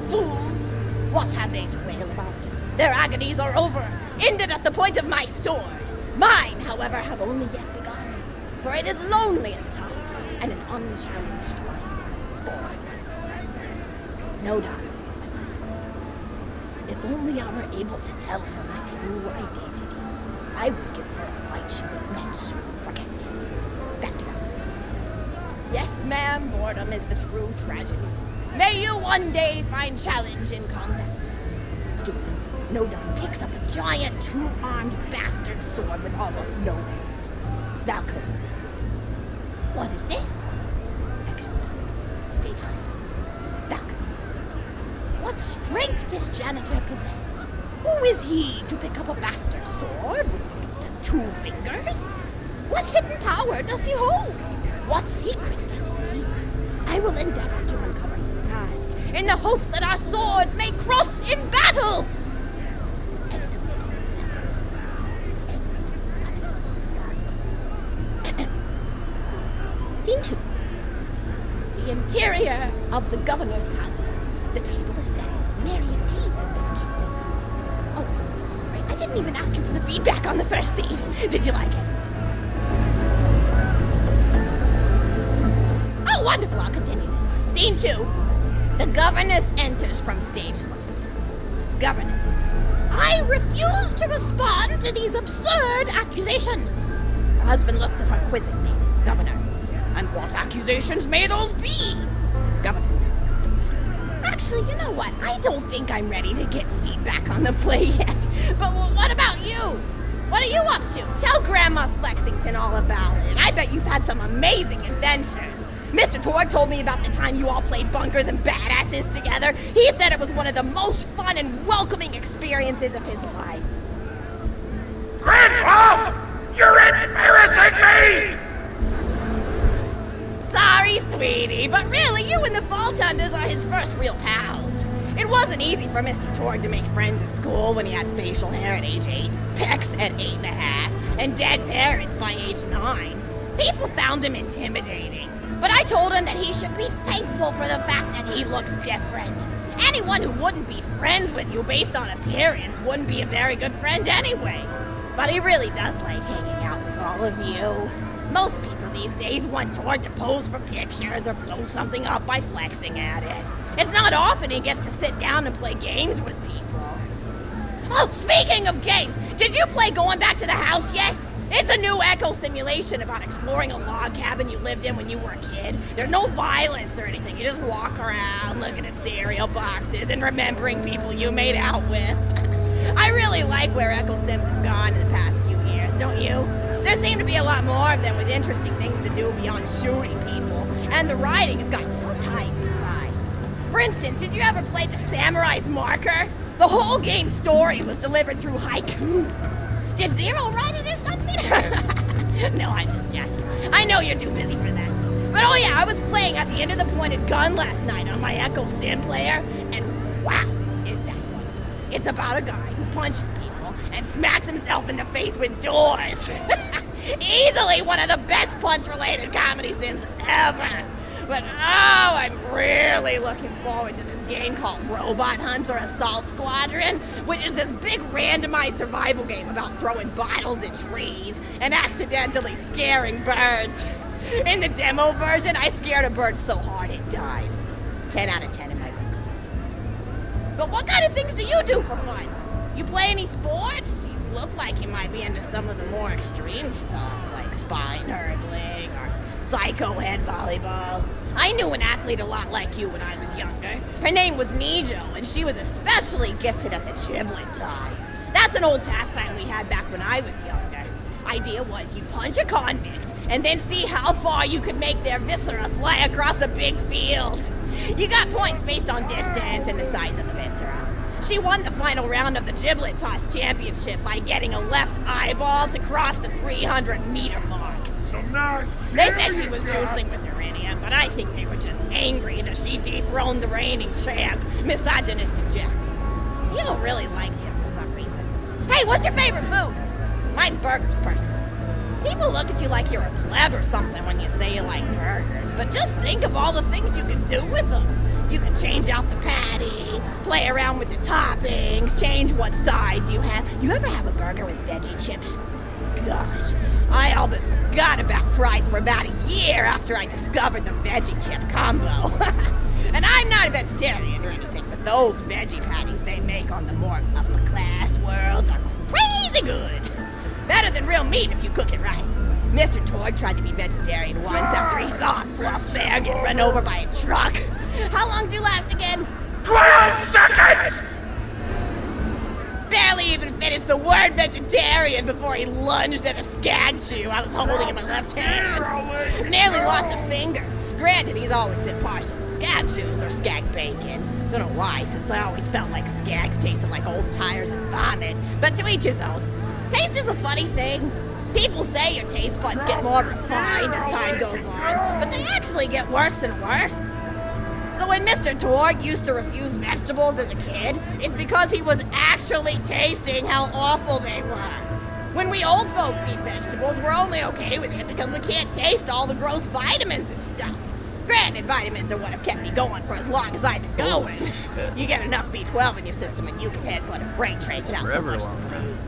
Fools! What have they to wail about? Their agonies are over, ended at the point of my sword. Mine, however, have only yet begun. For it is lonely at the top, and an unchallenged life is a bore. No doubt, aside. If only I were able to tell her my true identity, I would give her a fight she would not soon forget. Back to Valkyrie. Yes, ma'am, boredom is the true tragedy. May you one day find challenge in combat. Stupid, Nodon picks up a giant two-armed bastard sword with almost no effort. Valkyrie is What is this? Excellent. Stage left. Valkyrie. What strength this janitor possessed? Who is he to pick up a bastard sword with 2 fingers? What hidden power does he hold? What secrets does he keep? I will endeavor to uncover his past, in the hopes that our swords may cross in battle! Excellent. End of scene. Scene 2. the interior of the governor's house. The table is set with myriad teas and biscuits. Oh, I'm so sorry. I didn't even ask you for the feedback on the first scene. Did you like it? Oh, wonderful. I'll continue then. Scene 2. The governess enters from stage left. Governess, I refuse to respond to these absurd accusations. Her husband looks at her quizzically. Governor, and what accusations may those be? Governess. Actually, you know what? I don't think I'm ready to get feedback on the play yet. But what about you? What are you up to? Tell Grandma Flexington all about it. I bet you've had some amazing adventures. Mr. Torg told me about the time you all played bunkers and badasses together. He said it was one of the most fun and welcoming experiences of his life. Grandma! You're embarrassing me! Sorry, sweetie, but really, you and the Vault Hunters are his first real pals. It wasn't easy for Mr. Torg to make friends at school when he had facial hair at age 8, pecs at 8.5, and dead parents by age 9. People found him intimidating, but I told him that he should be thankful for the fact that he looks different. Anyone who wouldn't be friends with you based on appearance wouldn't be a very good friend anyway. But he really does like hanging out with all of you. Most people these days want Torg to pose for pictures or blow something up by flexing at it. It's not often he gets to sit down and play games with people. Oh, speaking of games, did you play Going Back to the House yet? It's a new echo simulation about exploring a log cabin you lived in when you were a kid. There's no violence or anything. You just walk around looking at cereal boxes and remembering people you made out with. I really like where echo sims have gone in the past few years, don't you? There seem to be a lot more of them with interesting things to do beyond shooting people, and the writing has gotten so tight besides. For instance, did you ever play The Samurai's Marker? The whole game's story was delivered through haiku. Did Zero write it or something? No, I'm just joshing. I know you're too busy for that. But oh yeah, I was playing At the End of the Pointed Gun last night on my Echo Sim player, and wow, is that fun. It's about a guy who punches people and smacks himself in the face with doors. Easily one of the best punch-related comedy sims ever. But oh, I'm really looking forward to this game called Robot Hunter Assault Squadron, which is this big randomized survival game about throwing bottles at trees and accidentally scaring birds. In the demo version, I scared a bird so hard it died. 10 out of 10 in my book. But what kind of things do you do for fun? You play any sports? You look like you might be into some of the more extreme stuff, like spine hurdling or psycho head volleyball. I knew an athlete a lot like you when I was younger. Her name was Nijo, and she was especially gifted at the giblet toss. That's an old pastime we had back when I was younger. Idea was you'd punch a convict, and then see how far you could make their viscera fly across a big field. You got points based on distance and the size of the viscera. She won the final round of the giblet toss championship by getting a left eyeball to cross the 300-meter mark. Some nice. They said she was juicing with uranium, but I think they were just angry that she dethroned the reigning champ, misogynistic Jeff. You really liked him for some reason. Hey, what's your favorite food? Mine's burgers, personally. People look at you like you're a pleb or something when you say you like burgers, but just think of all the things you can do with them. You can change out the patty, play around with the toppings, change what sides you have. You ever have a burger with veggie chips? Gosh, I all but forgot about fries for about a year after I discovered the veggie chip combo. And I'm not a vegetarian or anything, but those veggie patties they make on the more upper class worlds are crazy good. Better than real meat if you cook it right. Mr. Torg tried to be vegetarian once after he saw a fluff bear get run over by a truck. How long do you last again? 12 seconds! Barely even finished the word vegetarian before he lunged at a skag chew I was holding in my left hand. Nearly lost a finger. Granted, he's always been partial to skag chews or skag bacon. Don't know why, since I always felt like skags tasted like old tires and vomit. But to each his own. Taste is a funny thing. People say your taste buds get more refined as time goes on, but they actually get worse and worse. So when Mr. Torg used to refuse vegetables as a kid, it's because he was actually tasting how awful they were. When we old folks eat vegetables, we're only okay with it because we can't taste all the gross vitamins and stuff. Granted, vitamins are what have kept me going for as long as I've been going. You get enough B12 in your system and you can headbutt a freight train without so much surprise.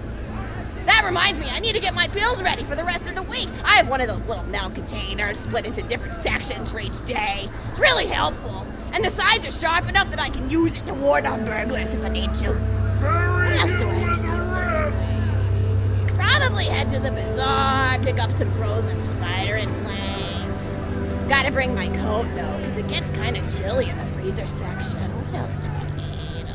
That reminds me, I need to get my pills ready for the rest of the week. I have one of those little metal containers split into different sections for each day. It's really helpful. And the sides are sharp enough that I can use it to ward off burglars if I need to. What else do I have to do this week? Probably head to the bazaar, pick up some frozen spider and flanks. Gotta bring my coat though, because it gets kind of chilly in the freezer section. What else do I need?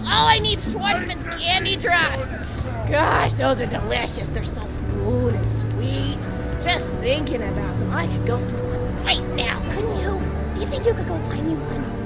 Oh, I need Schwartzman's candy drops. Gosh, those are delicious. They're so smooth and sweet. Just thinking about them, I could go for one right now, couldn't you? Do you think you could go find me one?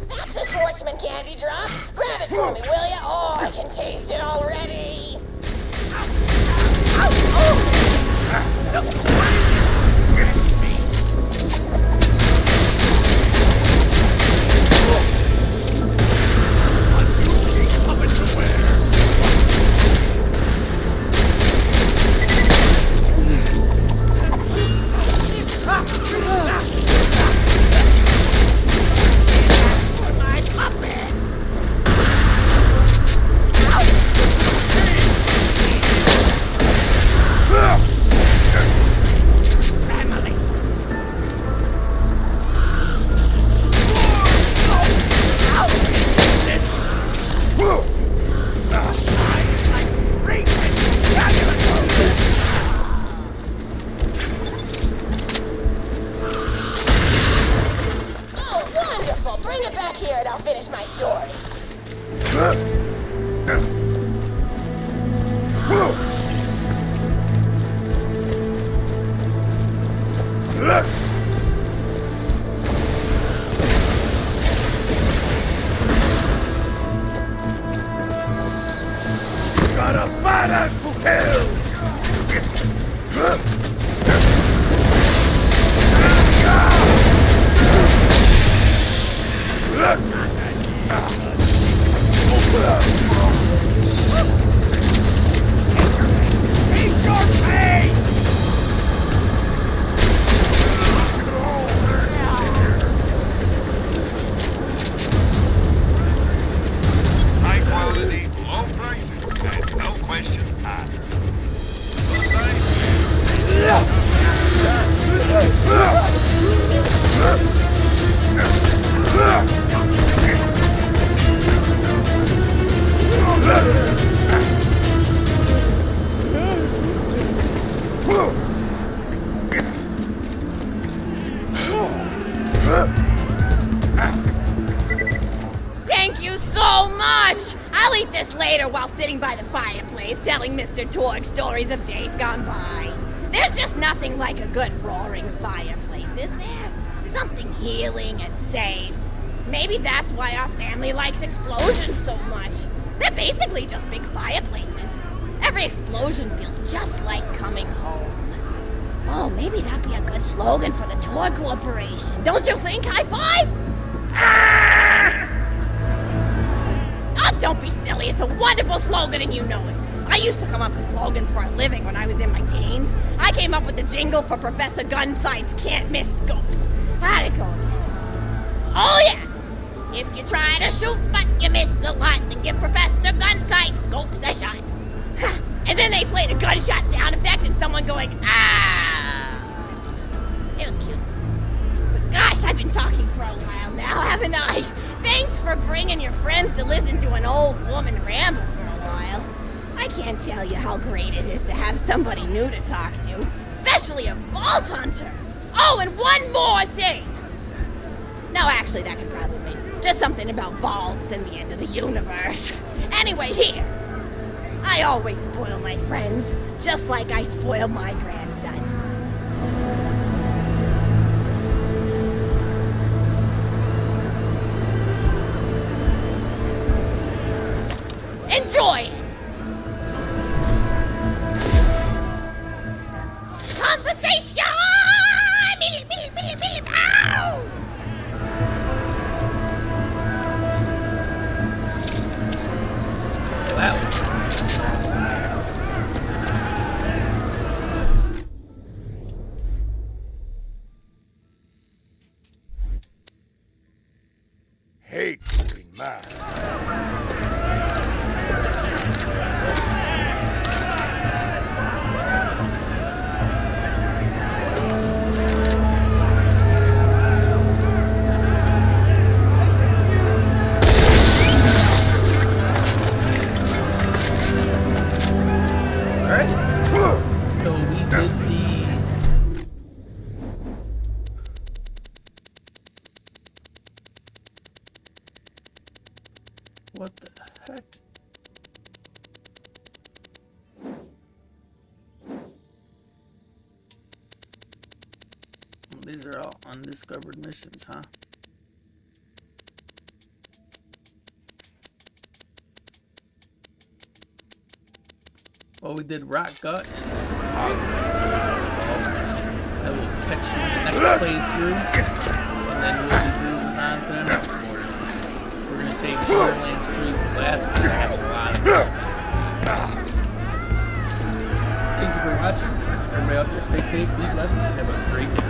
That's a Schwartzman candy drop. Grab it for me, will ya? Oh, I can taste it already. Bring it back here and I'll finish my story. Got a badass bouquet! High quality, low prices, and no questions asked. Thank you so much! I'll eat this later while sitting by the fireplace telling Mr. Torg stories of days gone by. There's just nothing like a good roaring fireplace, is there? Something healing and safe. Maybe that's why our family likes explosions so much. They're basically just big fireplaces. Every explosion feels just like coming home. Oh, maybe that'd be a good slogan for the Torg Corporation. Don't you think? High five? Ah! Oh, don't be silly. It's a wonderful slogan and you know it. I used to come up with slogans for a living when I was in my teens. I came up with the jingle for Professor Gunsight's Can't Miss Scopes. How'd it go? Oh, yeah. If you try to shoot but you miss a lot, then Give Professor Gunsight scope session. And then they played a gunshot sound effect and someone going, ah! It was cute. But gosh, I've been talking for a while now, haven't I? Thanks for bringing your friends to listen to an old woman ramble for a while. I can't tell you how great it is to have somebody new to talk to, especially a Vault Hunter. Oh, and one more thing! No, actually, that could probably wait. Just something about vaults and the end of the universe. Anyway, here. I always spoil my friends, just like I spoil my grandson. Enjoy it! Conversation! Ow! Hate doing math. What the heck? Well, these are all undiscovered missions, huh? Well, we did Rock Gut and this Hog as well. That will catch you in the next playthrough, and then we'll be moving on to the next Borderlands. We're gonna save Borderlands 3 for last, but I have a lot of them. Thank you for watching. Everybody out there, stay safe, be blessed, and have a great day.